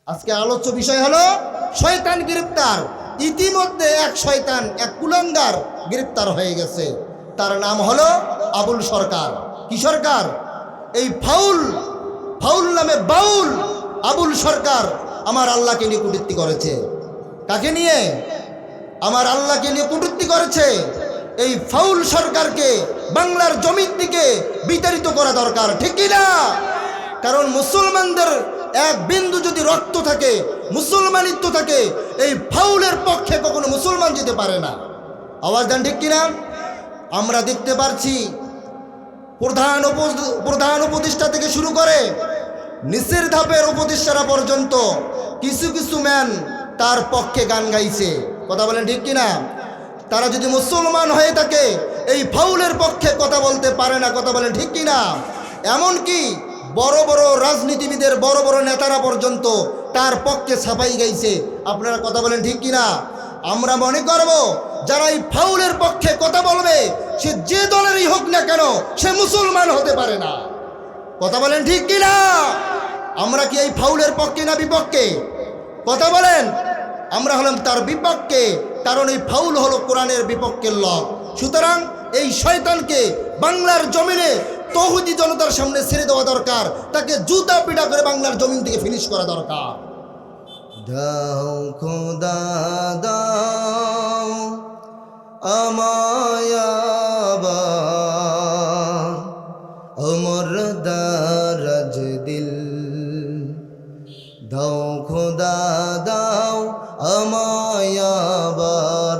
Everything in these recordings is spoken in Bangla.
আজকে আলোচ্য বিষয় হলো শয়তান গ্রেফতার। ইতিমধ্যে এক শয়তান, এক কুলাঙ্গার গ্রেফতার হয়ে গেছে। তার নাম হলো আবুল সরকার। কি সরকার? এই ফাউল নামে বাউল আবুল সরকার আমার আল্লাহকে নিয়ে কটূক্তি করেছে। কাকে নিয়ে? আমার আল্লাহকে নিয়ে কটূক্তি করেছে। এই ফাউল সরকারকে বাংলার জমির দিকে বিতাড়িত করা দরকার, ঠিক কি না? কারণ মুসলমানদের এক বিন্দু যদি রক্ত থাকে, মুসলমানিত্ব থাকে, এই ফাউলের পক্ষে কখনো মুসলমান যেতে পারে না। আওয়াজ দেন, ঠিক কিনা? আমরা দেখতে পারছি প্রধান উপদেষ্টা থেকে শুরু করে নিচের ধাপের উপদেষ্টারা পর্যন্ত কিছু কিছু ম্যান তার পক্ষে গান গাইছে। কথা বলেন, ঠিক কিনা? তারা যদি মুসলমান হয়ে থাকে এই ফাউলের পক্ষে কথা বলতে পারে না। কথা বলেন, ঠিক কিনা? এমনকি বড় বড় রাজনীতিবিদের বড় বড় নেতারা পর্যন্ত তার পক্ষে ছাপাই গাইছে। আপনারা কথা বলেন, ঠিক কিনা? আমরা মনে করব যারা এই ফাউলের পক্ষে কথা বলবে সে যে দলেরই হোক না কেন সে মুসলমান হতে পারে না। কথা বলেন, ঠিক কিনা? আমরা কি এই ফাউলের পক্ষে না বিপক্ষে? কথা বলেন। আমরা হলাম তার বিপক্ষে, কারণ এই ফাউল হলো কোরআনের বিপক্ষের লোক। সুতরাং এই শয়তানকে বাংলার জমিনে তৌহিদি জনতার সামনে ছেড়ে দেওয়া দরকার। তাকে জুতা পিটা করে বাংলার জমিন থেকে ফিনিশ করা দরকার। দাও খোদা দাও আমায় আবার অমর দারাজ দিল। দাও খোদা দাও আমায় আবার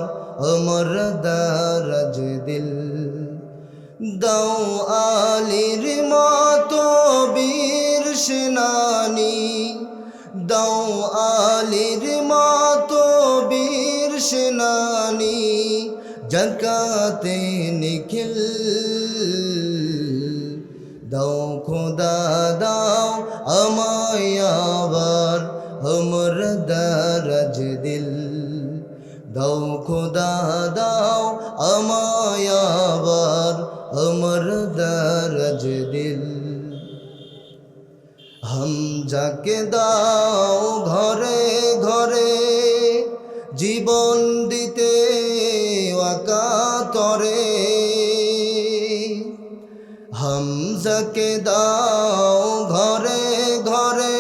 অমর দারাজ দিল। দাও আলীর মতো বীর সেনানী, দাও আলীর মতো বীর সেনানী, জাকাতে নিখিল। দাও খোদা দাও আমায় আবার অমর দারাজ দিল। দাও খোদা দাও আমায় আবার অমর দারাজ দিল। হামজাকে দাও ঘরে ঘরে জীবন দিতে ওয়াকাতরে। হামজাকে দাও ঘরে ঘরে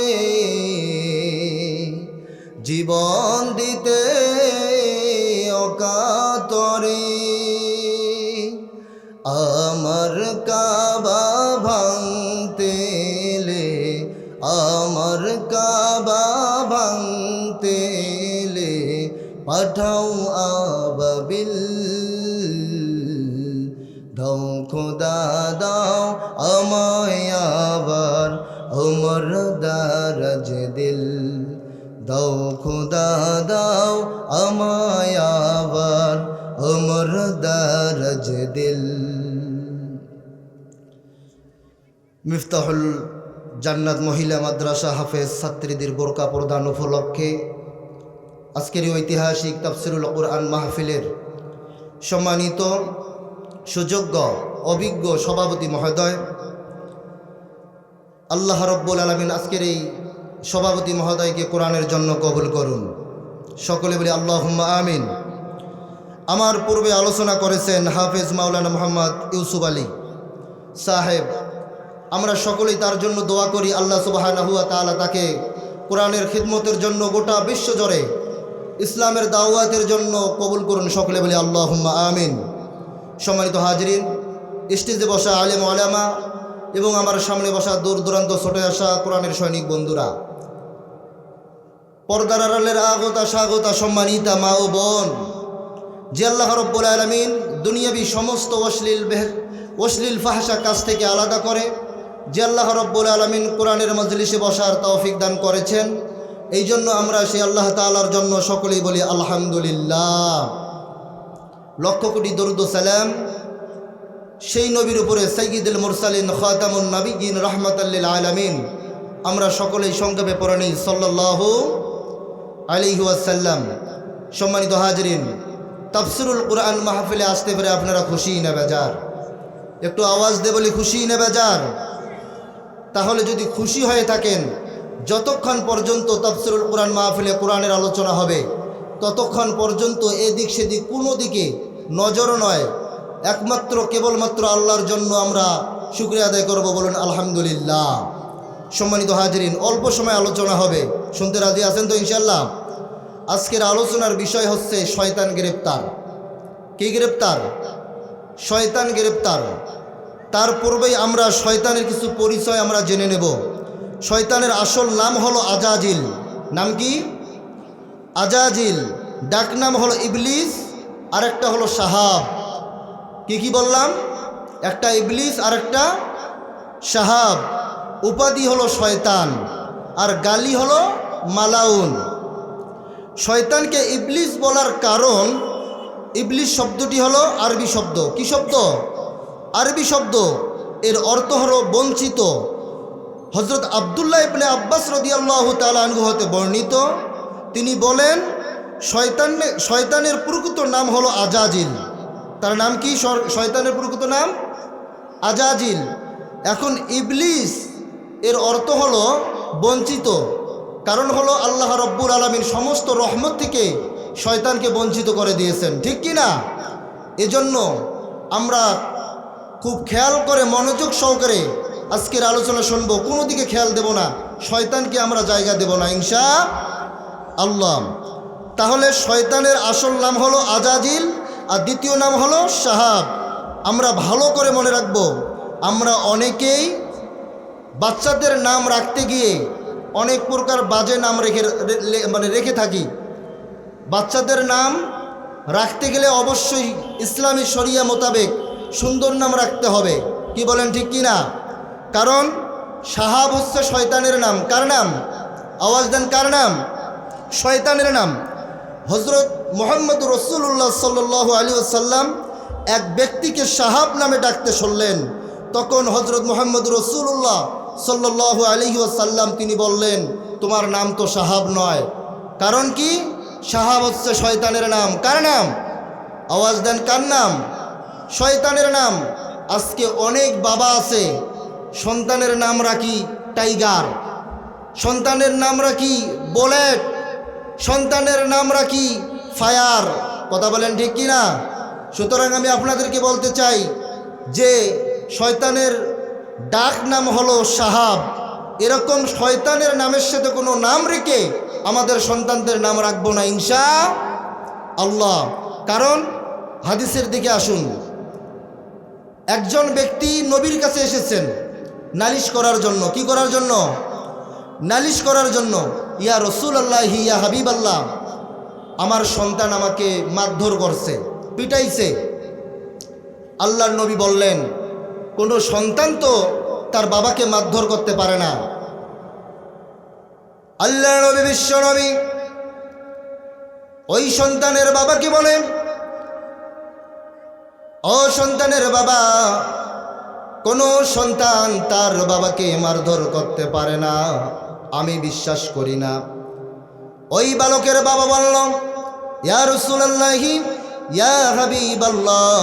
জীবন দিতে অকাতরে। আমার কাবা ভাঙতে এলে, আমার কাবা ভাঙতে এলে পাঠাও আবাবিল। দাও খোদা দাও আমায় আবার অমর দারাজ দিল। দাও খোদা দাও আমায় আবার অমর দারাজ দিল। মিফতাহুল জান্নাত মহিলা মাদ্রাসা হাফেজ ছাত্রীদের বোরকা প্রদান উপলক্ষে আজকের ঐতিহাসিক তাফসিরুল কোরআন মাহফিলের সম্মানিত সুযোগ্য অভিজ্ঞ সভাপতি মহোদয়, আল্লাহ রব্বুল আলামিন আজকের এই সভাপতি মহোদয়কে কোরআনের জন্য কবুল করুন। সকলে বলি আল্লাহুম্মা আমিন। আমার পূর্বে আলোচনা করেছেন হাফেজ মাওলানা মোহাম্মদ ইউসুফ আলী সাহেব। আমরা সকলেই তার জন্য দোয়া করি আল্লাহ সুবহানাহু ওয়া তাআলা তাকে কোরআনের খিদমতের জন্য গোটা বিশ্বজুড়ে ইসলামের দাওয়াতের জন্য কবুল করুন। সকলে বলি আল্লাহুম্মা আমিন। সম্মানিত হাজরিন, স্টেজে বসা আলেম ওলামা এবং আমার সামনে বসা দূর দূরান্ত ছোটে আসা কোরআনের সৈনিক বন্ধুরা, পর্দার আড়ালের আগতা স্বাগতা সম্মানিতা মা ও বোন, যে আল্লাহ রব্বুল আলামিন দুনিয়াবি সমস্ত অশ্লীল ফাহশা কাজ থেকে আলাদা করে, যে আল্লাহ রব্বুল আলামিন কোরআনের মজলিসে বসার তৌফিক দান করেছেন, এই জন্য আমরা সেই আল্লাহ তাআলার জন্য সকলেই বলি আলহামদুলিল্লাহ। লক্ষ কোটি দরুদ ও সালাম সেই নবীর উপরে সাইয়্যিদুল মুরসালিন খাতামুন নবিয়্যিন রাহমাতাল লিল আলামিন। আমরা সকলেই সংক্ষেপে পড়ে নিই সাল্লাল্লাহু আলাইহি ওয়াসাল্লাম। সম্মানিত হাজরিন, তাফসিরুল কোরআন মাহফিলে আসতে পেরে আপনারা খুশি না বেজার? একটু আওয়াজ দিয়ে বলি খুশি না বেজার? তাহলে যদি খুশি হয়ে থাকেন যতক্ষণ পর্যন্ত তাফসিরুল কোরআন মাহফিলে কোরআনের আলোচনা হবে ততক্ষণ পর্যন্ত এদিক সেদিক কোনো দিকে নজর নয়, একমাত্র কেবলমাত্র আল্লাহর জন্য আমরা শুকরিয়া আদায় করব। বলুন আলহামদুলিল্লাহ। সম্মানিত হাজিরিন, অল্প সময় আলোচনা হবে, শুনতে রাজি আছেন তো ইনশাল্লাহ? আজকের আলোচনার বিষয় হচ্ছে শয়তান গ্রেপ্তার। কি গ্রেপ্তার? শয়তান গ্রেপ্তার। তার পূর্বেই আমরা শয়তানের কিছু পরিচয় আমরা জেনে নেব। শয়তানের আসল নাম হলো আজাজিল। নাম কি? আজাজিল। ডাক নাম হলো ইবলিস, আর একটা হলো সাহাব। কি বললাম? একটা ইবলিস আর একটা সাহাব। উপাধি হলো শয়তান, আর গালি হলো মালাউন। শয়তানকে ইবলিস বলার কারণ, ইবলিস শব্দটি হলো আরবি শব্দ। কি শব্দ? আরবি শব্দ। এর অর্থ হলো বঞ্চিত। হযরত আব্দুল্লাহ ইবনে আব্বাস রাদিয়াল্লাহু তাআলা আনহু হতে বর্ণিত, তিনি বলেন শয়তানের প্রকৃত নাম হলো আজাজিল। তার নাম কি? শয়তানের প্রকৃত নাম আজাজিল। এখন ইবলিস এর অর্থ হলো বঞ্চিত। কারণ হলো আল্লাহ রব্বুল আলামিন সমস্ত রহমত থেকে শয়তানকে বঞ্চিত করে দিয়েছেন, ঠিক কি না? এজন্য আমরা খুব খেয়াল করে মনোযোগ সহকারে আজকের আলোচনা শুনবো, কোনো দিকে খেয়াল দেব না, শয়তানকে আমরা জায়গা দেব না ইনশাআল্লাহ। তাহলে শয়তানের আসল নাম হলো আজাজিল, আর দ্বিতীয় নাম হলো সাহাব। আমরা ভালো করে মনে রাখব, আমরা অনেকেই বাচ্চাদের নাম রাখতে গিয়ে অনেক প্রকার বাজে নাম রেখে থাকি। বাচ্চাদের নাম রাখতে গেলে অবশ্যই ইসলামী শরিয়া মোতাবেক সুন্দর নাম রাখতে হবে। কি বলেন, ঠিক কি না? কারণ সাহাব হচ্ছে শয়তানের নাম। কার নাম? আওয়াজ দেন, কার নাম? শয়তানের নাম। হযরত মুহাম্মদ রাসূলুল্লাহ সাল্লাল্লাহু আলাইহি ওয়াসাল্লাম এক ব্যক্তিকে সাহাব নামে ডাকতে শুনলেন। তখন হযরত মুহাম্মদ রাসূলুল্লাহ সাল্লাল্লাহু আলাইহি ওয়াসাল্লাম তিনি বললেন, তোমার নাম তো সাহাব নয়। কারণ কি? সাহাব হচ্ছে শয়তানের নাম। কার নাম? আওয়াজ দেন, কার নাম? শয়তানের নাম। আজকে অনেক বাবা আছে, সন্তানের নাম রাখি টাইগার, সন্তানের নাম রাখি বুলেট, সন্তানের নাম রাখি ফায়ার। কথা বলেন, ঠিক কি না? সুতরাং আমি আপনাদেরকে বলতে চাই যে শয়তানের ডাক নাম হলো সাহাব। এরকম শয়তানের নামের সাথে কোনো নাম রেখে আমাদের সন্তানদের নাম রাখবো না ইনশাআল্লাহ। কারণ হাদিসের দিকে আসুন। একজন ব্যক্তি নবীর কাছে এসেছেন নালিশ করার জন্য। কি করার জন্য? নালিশ করার জন্য। ইয়া রাসূলুল্লাহ, ইয়া হাবিবাল্লাহ, আমার সন্তান আমাকে মারধর করছে, পিটাইছে। আল্লাহর নবী বললেন, কোনো সন্তান তো তার বাবাকে মারধর করতে পারে না। আল্লাহর নবী, বিশ্ব নবী ওই সন্তানের বাবাকে বলেন, ও সন্তানের বাবা, কোনো সন্তান তার বাবাকে মারধর করতে পারে না, আমি বিশ্বাস করি না। ওই বালকের বাবা বলল, ইয়া রাসূলুল্লাহ, ইয়া হাবিবাল্লাহ,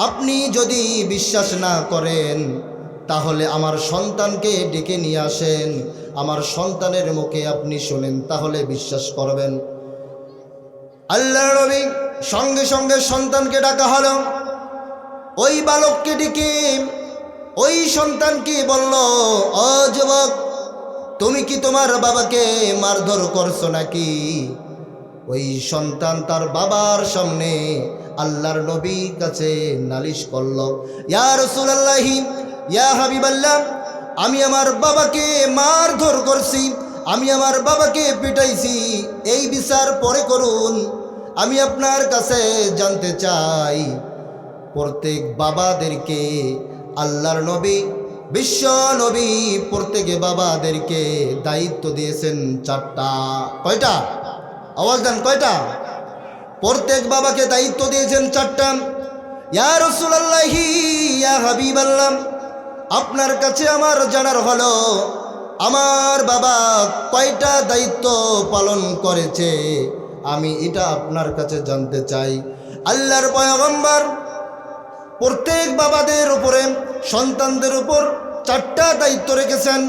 আপনি যদি বিশ্বাস না করেন তাহলে আমার সন্তানকে ডেকে নিয়ে আসেন, আমার সন্তানের মুখে আপনি শোনেন, তাহলে বিশ্বাস করবেন। আল্লাহর নবী সঙ্গে সঙ্গে সন্তানকে ডাকা হলো। ওই বালককে ডেকে ওই সন্তানকে বলল, ও যুবক, তুমি কি তোমার বাবাকে মারধর করছো নাকি? ওই সন্তান তার বাবার সামনে আল্লাহর নবীর কাছে নালিশ করল, ইয়া রাসূলুল্লাহ, ইয়া হাবিবাল্লাহ, আমি আমার বাবাকে মারধর করছি, আমি আমার বাবাকে পিটাইছি, এই বিচার পরে করুন। আমি আপনার কাছে জানতে চাই, প্রত্যেক বাবাদেরকে আল্লাহর নবী, বিশ্ব নবী, প্রত্যেক বাবাদেরকে দায়িত্ব দিয়েছেন 4টা। কয়টা? আওয়াজ দেন, কয়টা? প্রত্যেক বাবাকে দায়িত্ব দিয়েছেন 4টা। ইয়া রাসূলুল্লাহ, ইয়া হাবিবাল্লাহ, আপনার কাছে আমার জানার হলো আমার বাবা কয়টা দায়িত্ব পালন করেছে, আমি এটা আপনার কাছে জানতে চাই। আল্লাহর পয়গম্বর প্রত্যেক বাবাদের উপরে, সন্তানদের উপর 4টা দায়িত্ব রেখেছেন।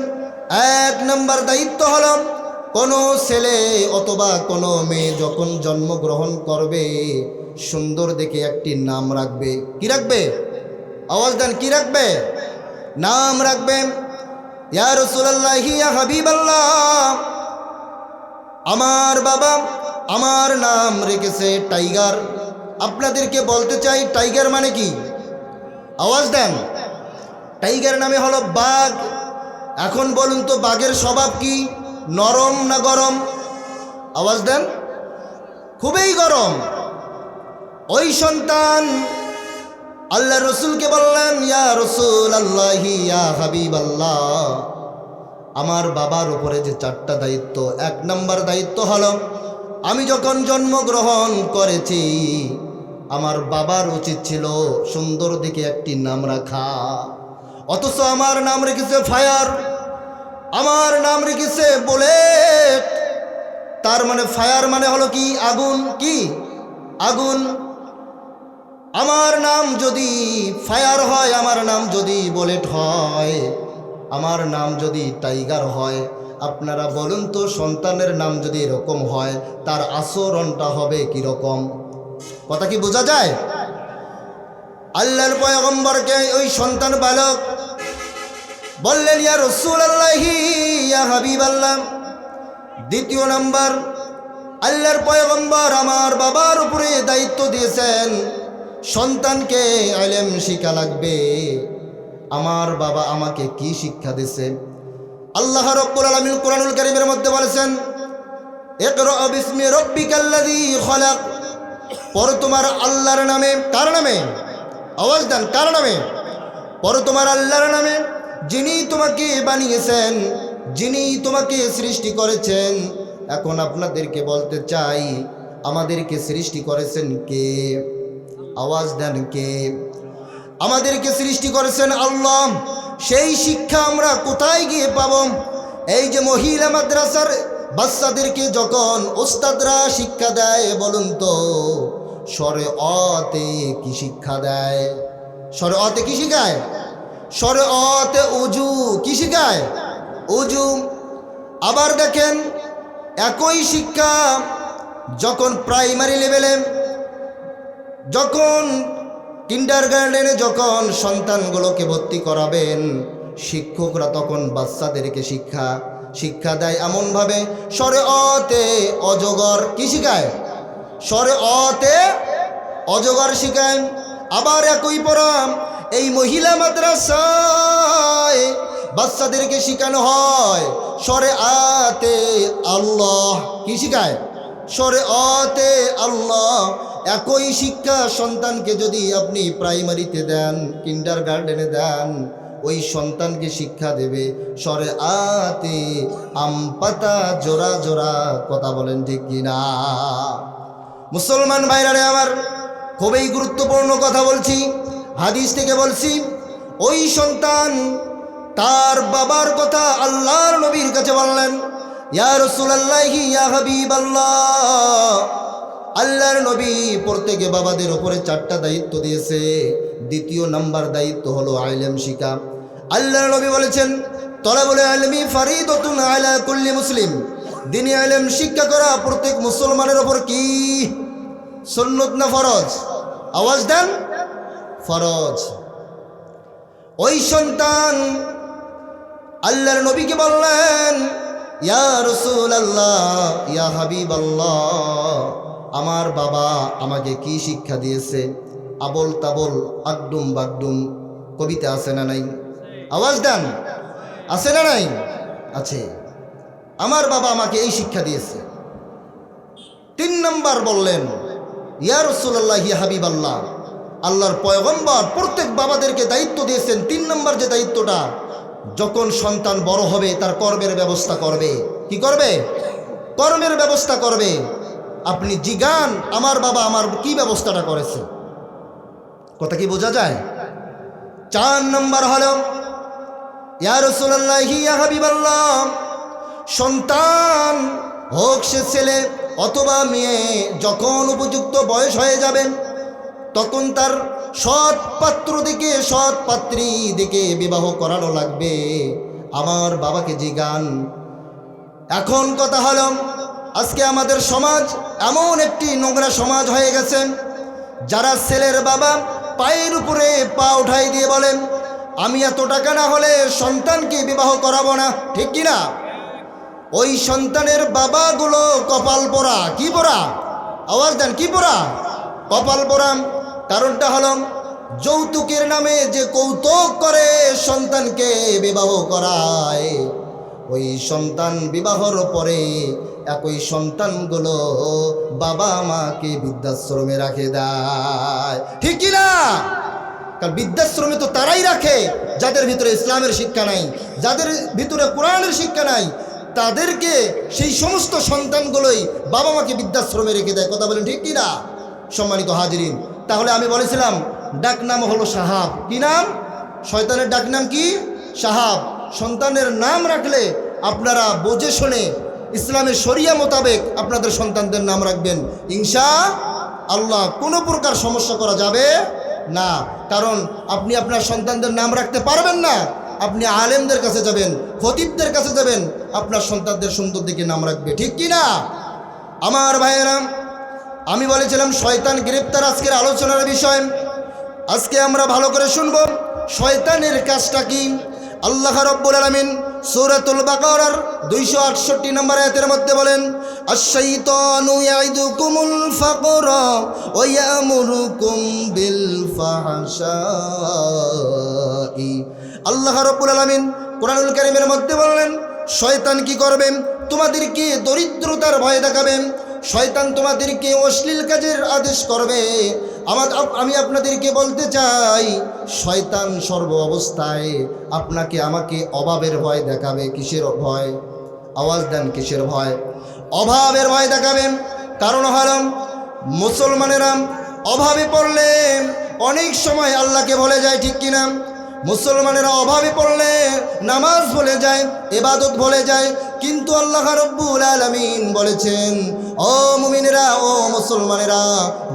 এক নম্বর দায়িত্ব হলো কোনো ছেলে অথবা কোনো মেয়ে যখন জন্মগ্রহণ করবে সুন্দর দেখে একটি নাম রাখবে। কি রাখবে? আওয়াজ দেন, কি রাখবে? নাম রাখবে। ইয়া রাসূলুল্লাহ, ইয়া হাবিবাল্লাহ, আমার বাবা আমার নাম রেখেছে টাইগার। আপনাদেরকে বলতে চাই টাইগার মানে কি? আওয়াজ দেন। টাইগার নামে হলো বাঘ। এখন বলুন তো বাঘের স্বভাব কি, নরম না গরম? আওয়াজ দেন। খুবই গরম। ওই সন্তান আল্লাহ রসুলকে বললেন, ইয়া রাসূলুল্লাহ, ইয়া হাবিবাল্লাহ, আমার বাবার উপরে যে 4টা দায়িত্ব, 1 নম্বর দায়িত্ব হলো আমি যখন জন্মগ্রহণ করেছি আমার বাবার উচিত ছিল সুন্দর দেখে একটি নাম রাখা, অথচ আমার নাম রেখেছে ফায়ার, আমার নাম রেখেছে বুলেট। তার মানে ফায়ার মানে হলো কি? আগুন। কি? আগুন। আমার নাম যদি ফায়ার হয়, আমার নাম যদি বুলেট হয়, আমার নাম যদি টাইগার হয়, আপনারা বলুন তো সন্তানের নাম যদি এরকম হয় তার আচরণটা হবে কিরকম? কথা কি বোঝা যায়? আল্লাহর পয়গম্বরকে ওই সন্তান বালক বললেন, ইয়া রাসূলুল্লাহ, ইয়া হাবিবাল্লাহ। দ্বিতীয় নাম্বার, আল্লাহর পয়গম্বর আমার বাবার উপরে দায়িত্ব দিয়েছেন সন্তানকে ইলম শিক্ষা লাগবে। আমার বাবা আমাকে কি শিক্ষা দিয়েছে? আল্লাহ রাব্বুল আলামিন কোরআনুল কারীমের মধ্যে বলেছেন, ইকরা বিসমি রাব্বিকাল্লাযী খলাক। পড়ো তোমার আল্লাহর নামে। কার নামে? আওয়াজ দেন, কার নামে? পড়ো তোমার আল্লাহর নামে, যিনি তোমাকে বানিয়েছেন, যিনি তোমাকে সৃষ্টি করেছেন। এখন আপনাদেরকে বলতে চাই, আমাদেরকে সৃষ্টি করেছেন কে? আওয়াজ দেন, কে? আমাদেরকে সৃষ্টি করেছেন আল্লাহ। সেই শিক্ষা আমরা কোথায় গিয়ে পাব? এই যে মহিলা মাদ্রাসার বাচ্চাদেরকে যখন ওস্তাদরা শিক্ষা দেয়, বলুন তো সরে অতে কি শিক্ষা দেয়? সরে অতে কি শিখায়? সরে অতে উজু কি শিখায়? উজু। আবার দেখেন একই শিক্ষা যখন প্রাইমারি লেভেলে, যখন কিন্ডারগার্টেনে যখন সন্তানগুলোকে ভর্তি করাবেন, শিক্ষকরা তখন বাচ্চাদেরকে শিক্ষা দেয় এমনভাবে সরে অতে অজগর কি শিখায়? সরে অতে অজগর শিখায়। আবার একই পড়াম এই মহিলা মাদ্রাসায় বাচ্চাদেরকে শিখানো হয় সরে আতে আল্লাহ কি শিখায়? সরে অতে আল্লাহ। একই শিক্ষা সন্তানকে যদি আপনি প্রাইমারিতে দেন, কিন্ডারগার্টেনে দেন, ওই সন্তানকে শিক্ষা দেবে সরে আতে আম পাতা জোড়া জোড়া। কথা বলেন ঠিক কিনা? মুসলমান ভাইরা আমার, খুবই গুরুত্বপূর্ণ কথা বলছি, হাদিস থেকে বলছি। ওই সন্তান তার বাবার কথা আল্লাহর নবীর কাছে বললেন, ইয়া রাসূলুল্লাহ, ইয়া হাবিবাল্লাহ, আল্লাহর নবী প্রত্যেকে বাবাদের উপরে 4টা দায়িত্ব দিয়েছে। দ্বিতীয় নাম্বার দায়িত্ব হলো ইলম শিক্ষা। আল্লাহর নবী বলেছেন, তলাবুল ইলমি ফরিদাতুন আলা কুল্লি মুসলিম। দ্বীনি ইলম শিক্ষা করা প্রত্যেক মুসলমানের উপর কি? সুন্নত না ফরজ? আওয়াজ দেন, ফরজ। ওই সন্তান আল্লাহর নবীকে বললেন, ইয়া রাসূলুল্লাহ, ইয়া হাবিবাল্লাহ, আমার বাবা আমাকে কি শিক্ষা দিয়েছে? আবল তাবল আগডুম বাগডুম কবিতা আছে না নাই? আওয়াজ দেন, আছে না নাই? আছে। আমার বাবা আমাকে এই শিক্ষা দিয়েছে। 3 নম্বর বললেন, ইয়া রাসূলুল্লাহ, ইয়া হাবিবাল্লাহ, আল্লাহর পয়গম্বর প্রত্যেক বাবাদেরকে দায়িত্ব দিয়েছেন। 3 নম্বর যে দায়িত্বটা, যখন সন্তান বড় হবে তার কর্মের ব্যবস্থা করবে। কি করবে? কর্মের ব্যবস্থা করবে। আপনি জিগান আমার বাবা আমার কি ব্যবস্থাটা করেছে। কথা কি বোঝা যায়? 4 নম্বর হলো, ইয়া রাসূলুল্লাহ, ইয়া হাবিবাল্লাহ, সন্তান হোক সে ছেলে অথবা মেয়ে, যখন উপযুক্ত বয়স হয়ে যাবেন তখন তার সৎ পাত্র দিকে, সৎ পাত্রী দিকে বিবাহ করানো লাগবে। আমার বাবাকে জিগান। এখন কথা হলো, আজকে আমাদের সমাজ এমন একটি নোংরা সমাজ হয়ে গেছে, যারা ছেলের বাবা পায়ের উপরে পা উঠাই দিয়ে বলেন, আমি এত টাকা না হলে সন্তানকে বিবাহ করাবো না, ঠিক কি না? ওই সন্তানের বাবাগুলো কপাল পোড়া। কি পোড়া? আওয়াজ দেন, কি পোড়া? কপাল পোড়া। কারণটা হলো, যৌতুকের নামে যে কৌতুক করে সন্তানকে বিবাহ করায়, ওই সন্তান বিবাহর পরে একই সন্তানগুলো বাবা মাকে বৃদ্ধাশ্রমে রাখে দেয়, ঠিক কি না? কারণ বৃদ্ধাশ্রমে তো তারাই রাখে যাদের ভিতরে ইসলামের শিক্ষা নাই, যাদের ভিতরে কোরআনের শিক্ষা নাই, তাদেরকে সেই সমস্ত সন্তানগুলোই বাবা মাকে বৃদ্ধাশ্রমে রেখে দেয়। কথা বলেন ঠিক কি না? সম্মানিত হাজিরিন, তাহলে আমি বলেছিলাম ডাক নাম হলো সাহাব। কি নাম? শয়তানের ডাক নাম কি? সাহাব। সন্তানের নাম রাখলে আপনারা বুঝে শুনে ইসলামের শরিয়া মোতাবেক আপনাদের সন্তানদের নাম রাখবেন, ইনশাআল্লাহ কোনো প্রকার সমস্যা করা যাবে না। কারণ আপনি আপনার সন্তানদের নাম রাখতে পারবেন না, আপনি আলেমদের কাছে যাবেন, খতিবদের কাছে যাবেন, আপনার সন্তানদের সুন্দর দিকে নাম রাখবে, ঠিক কি না? আমার ভাইয়েরা, আমি বলেছিলাম শয়তান গ্রেপ্তার আজকের আলোচনার বিষয়। আজকে আমরা ভালো করে শুনব শয়তানের কাজটা কি। আল্লাহ রাব্বুল আলামিন সূরাতুল বাকারার 268 নম্বর আয়াতের মধ্যে বলেন, আশ-শাইতানু ইয়াইদুকুমুল ফাকরা ওয়া ইয়ামুরুকুম বিল ফাহশাই। আল্লাহ রাব্বুল আলামিন কোরআনুল কারীমের মধ্যে বললেন, শয়তান কি করবেন? তোমাদেরকে দরিদ্রতার ভয় দেখাবেন, শয়তান তোমাদেরকে অশ্লীল কাজের আদেশ করবে। আমি আপনাদেরকে বলতে চাই, শয়তান সর্ব অবস্থায় আপনাকে আমাকে অভাবের ভয় দেখাবে। কিসের ভয়? আওয়াজ দেন, কিসের ভয়? অভাবের ভয় দেখাবেন। কারণ হল মুসলমানেরা অভাবে পড়লে অনেক সময় আল্লাহকে ভুলে যায়, ঠিক কিনা? মুসলমানেরা অভাবে পড়লে নামাজ ভুলে যায়, ইবাদত ভুলে যায়, কিন্তু আল্লাহ রাব্বুল আলামিন বলেছেন, ও মুমিনেরা, ও মুসলমানেরা,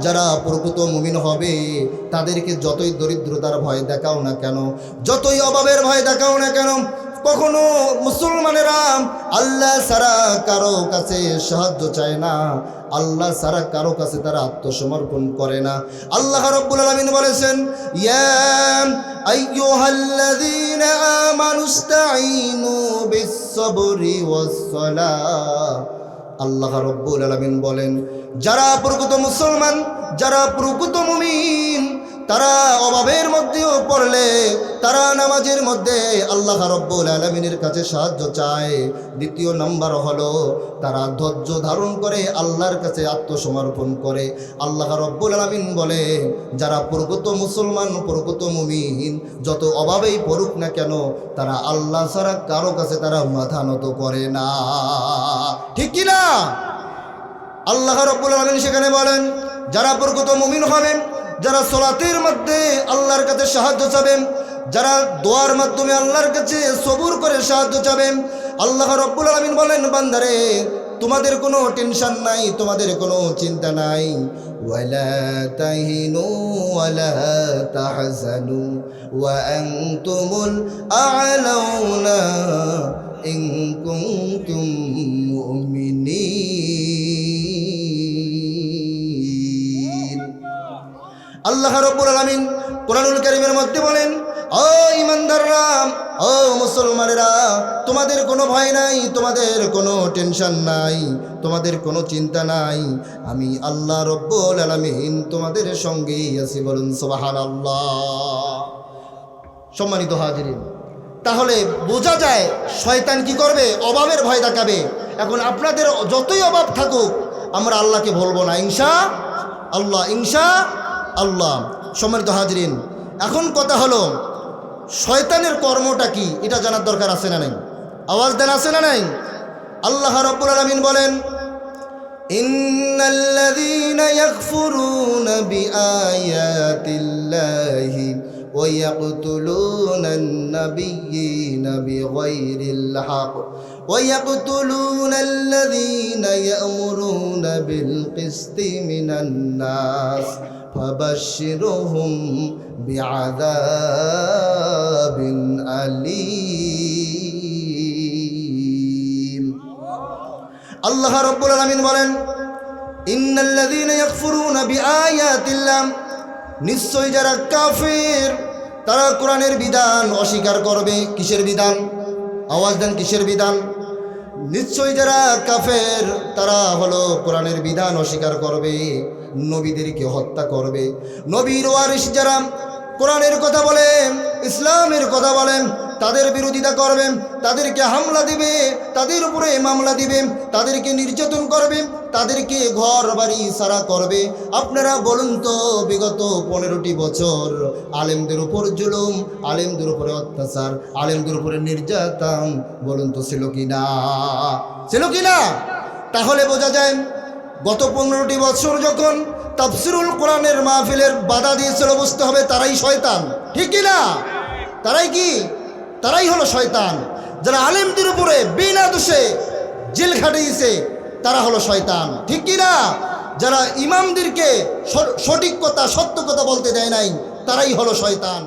যারা প্রকৃত মুমিন হবে তাদেরকে যতই দরিদ্রতার ভয় দেখাও না কেন, যতই অভাবের ভয় দেখাও না কেন, কখনো মুসলমানেরা আল্লাহ ছাড়া কারো কাছে সাহায্য চায় না, আল্লাহ ছাড়া কারো কাছে তারা আত্মসমর্পণ করে না। আল্লাহ রাব্বুল আলামিন বলেছেন, ইয়া আইয়ুহাল্লাযীনা আমানুস্তাঈনু বিস-সাবরি ওয়াস-সালাহ। আল্লাহ রাব্বুল আলামিন বলেন, যারা প্রকৃত মুসলমান, যারা প্রকৃত মুমিন, তারা অভাবের মধ্যেও পড়লে তারা নামাজের মধ্যে আল্লাহ রাব্বুল আলামিনের কাছে সাহায্য চায়। দ্বিতীয় নাম্বার হলো তারা ধৈর্য ধারণ করে আল্লাহর কাছে আত্মসমর্পণ করে। আল্লাহ রাব্বুল আলামিন বলে, যারা প্রকৃত মুসলমান, প্রকৃত মুমিন, যত অভাবেই পড়ুক না কেন, তারা আল্লাহ ছাড়া কারো কাছে তারা মাথা নত করে না, ঠিক কি না? আল্লাহ রাব্বুল আলামিন সেখানে বলেন, যারা প্রকৃত মুমিন হবেন, যারা সালাতের মধ্যে আল্লাহর কাছে সাহায্য চাবেন, যারা দোয়ার মাধ্যমে আল্লাহর কাছে সবুর করে সাহায্য চাবেন, আল্লাহ রাব্বুল আলামিন বলেন, বান্দারে, তোমাদের কোনো টেনশন নাই, তোমাদের কোনো চিন্তা নাই। ওয়ালা তাহিনু ওয়ালা তাহজানু ওয়া আনতুমুল আ'লাউনা ইন কুনতুম মুমিনিন। আল্লাহ রাব্বুল আলামিন কোরআনুল কারীমের মধ্যে বলেন, ও ঈমানদাররা, ও মুসলমানেরা, তোমাদের কোনো ভয় নাই, তোমাদের কোনো টেনশন নাই, তোমাদের কোনো চিন্তা নাই, আমি আল্লাহ রাব্বুল আলামিন তোমাদের সঙ্গেই আছি। বলুন সুবহানাল্লাহ। সম্মানিত হাজিরিন, তাহলে বোঝা যায় শয়তান কি করবে? অভাবের ভয় দেখাবে। এখন আপনাদের যতই অভাব থাকুক, আমরা আল্লাহকে ভুলবো না, ইনশাআল্লাহ, ইনশাআল্লাহ। সম্মানিত হাজিরিন, এখন কথা হলো শয়তানের কর্মটা কি, এটা জানার দরকার আছে না নাই? আওয়াজ দেন, আছে না নাই? আল্লাহ রাব্বুল আলামিন বলেন, ইন্নাল্লাযীনা ইয়াকফুরুনা বিআয়াতিল্লাহি ওয়া ইয়াকতুলুনান নাবিয়্যিনা বিগাইরিল হক ওয়া ইয়াকতুলুনাল্লাযীনা ইয়া'মুরুনা বিল কিসতি মিনান নাস ফাবাশশিরহুম বিআযাবিন আলীম। আল্লাহ রাব্বুল আলামিন বলেন, ইন্নাল্লাযীনা ইয়াকফুরুনা বিআয়াতিল্লাহ, নিশ্চয় যারা কাফের তারা কোরআনের বিধান অস্বীকার করবে। কিসের বিধান? আওয়াজ দেন, কিসের বিধান? নিশ্চয় যারা কাফের তারা হলো কোরআনের বিধান অস্বীকার করবে, নবীদেরকে হত্যা করবে। নবীর ওয়ারিস যারা কোরআনের কথা বলে, ইসলামের কথা বলেন, তাদের বিরোধিতা করবে, তাদেরকে হামলা দিবে, তাদের উপরে মামলা দিবে, তাদেরকে নির্যাতন করবে, তাদেরকে ঘর বাড়ি সারা করবে। আপনারা বলুন তো, বিগত 15টি বছর আলেমদের উপর জুলুম, আলেমদের উপরে অত্যাচার, আলেমদের উপরে নির্যাতন বলুন তো ছিল কি না? ছিল কি না? তাহলে বোঝা যায় গত 15টি বছর যখন তাফসিরুল কোরআনের মাহফিলের বাধা দিয়েছিল, বুঝতে হবে তারাই শয়তান। ঠিক কি না? তারাই কি? তারাই হলো শয়তান। যারা আলেমদের উপরে বিনা দোষে জেল খাটিয়েছে তারা হলো শয়তান। ঠিক কি না? যারা ইমামদেরকে সঠিক কথা, সত্য কথা বলতে দেয় নাই, তারাই হলো শয়তান।